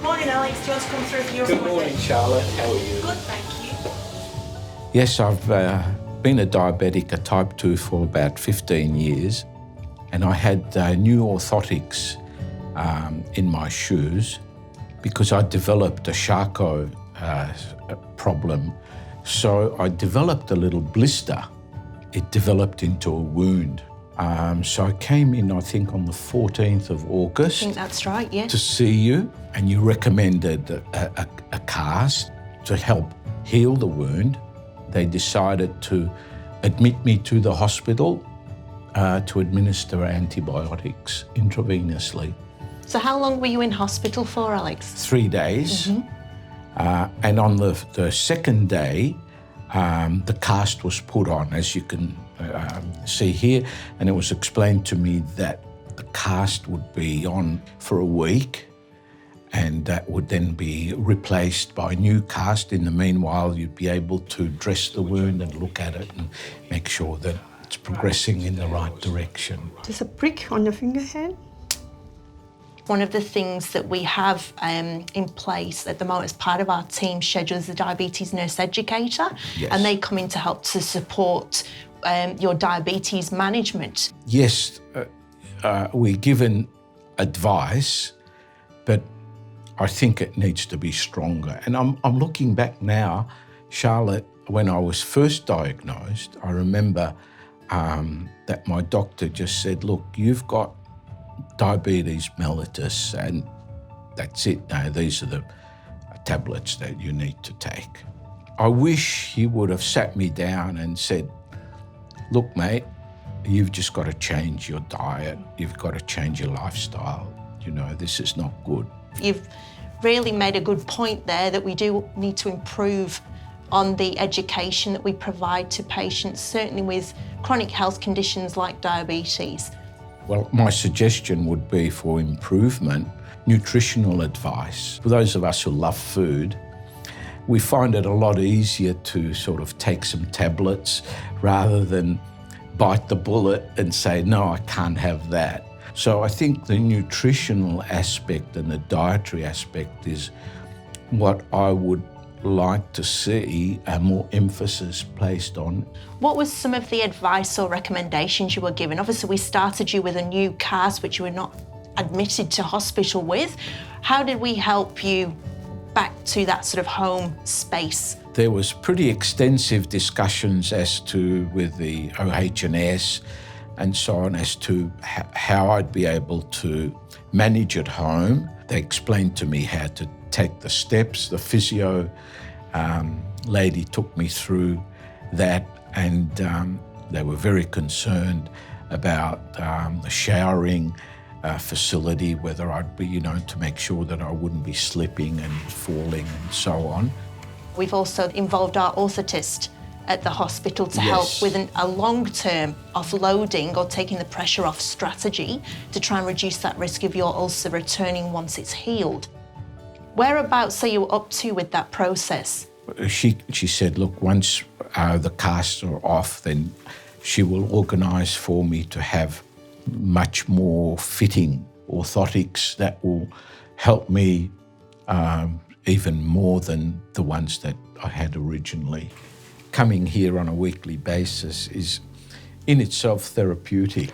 Morning, Alex. Do you want to come through for your Good appointment? morning, Charlotte. How are you? Good, thank you. Yes, I've been a diabetic, a type 2, for about 15 years, and I had new orthotics in my shoes because I developed a Charcot problem. So I developed a little blister. It developed into a wound. So I came in, I think, on the 14th of August. I think that's right, yeah. To see you, and you recommended a cast to help heal the wound. They decided to admit me to the hospital to administer antibiotics intravenously. So how long were you in hospital for, Alex? 3 days. And on the second day, the cast was put on, as you can see here, and it was explained to me that the cast would be on for a week, and that would then be replaced by a new cast. In the meanwhile, you'd be able to dress the wound and look at it and make sure that it's progressing in the right direction. There's a prick on your finger here. One of the things that we have in place at the moment as part of our team schedule is the diabetes nurse educator, Yes. and they come in to help to support your diabetes management. Yes, we're given advice, but I think it needs to be stronger. And I'm looking back now, Charlotte, when I was first diagnosed, I remember that my doctor just said, look, you've got diabetes mellitus, and that's it. Now, these are the tablets that you need to take. I wish he would have sat me down and said, look, mate, you've just got to change your diet. You've got to change your lifestyle. You know, this is not good. You've really made a good point there that we do need to improve on the education that we provide to patients, certainly with chronic health conditions like diabetes. Well, my suggestion would be for improvement, nutritional advice. For those of us who love food, we find it a lot easier to sort of take some tablets rather than bite the bullet and say, no, I can't have that. So I think the nutritional aspect and the dietary aspect is what I would like to see more emphasis placed on. What was some of the advice or recommendations you were given? Obviously, we started you with a new cast, which you were not admitted to hospital with. How did we help you back to that sort of home space? There was pretty extensive discussions with the OH&S and so on as to how I'd be able to manage at home. They explained to me how to take the steps. The physio lady took me through that, and they were very concerned about the showering facility, whether I'd be, to make sure that I wouldn't be slipping and falling and so on. We've also involved our orthotist at the hospital to Yes. help with a long-term offloading or taking the pressure off strategy to try and reduce that risk of your ulcer returning once it's healed. Whereabouts are you up to with that process? She said, look, once the casts are off, then she will organise for me to have much more fitting orthotics that will help me even more than the ones that I had originally. Coming here on a weekly basis is in itself therapeutic.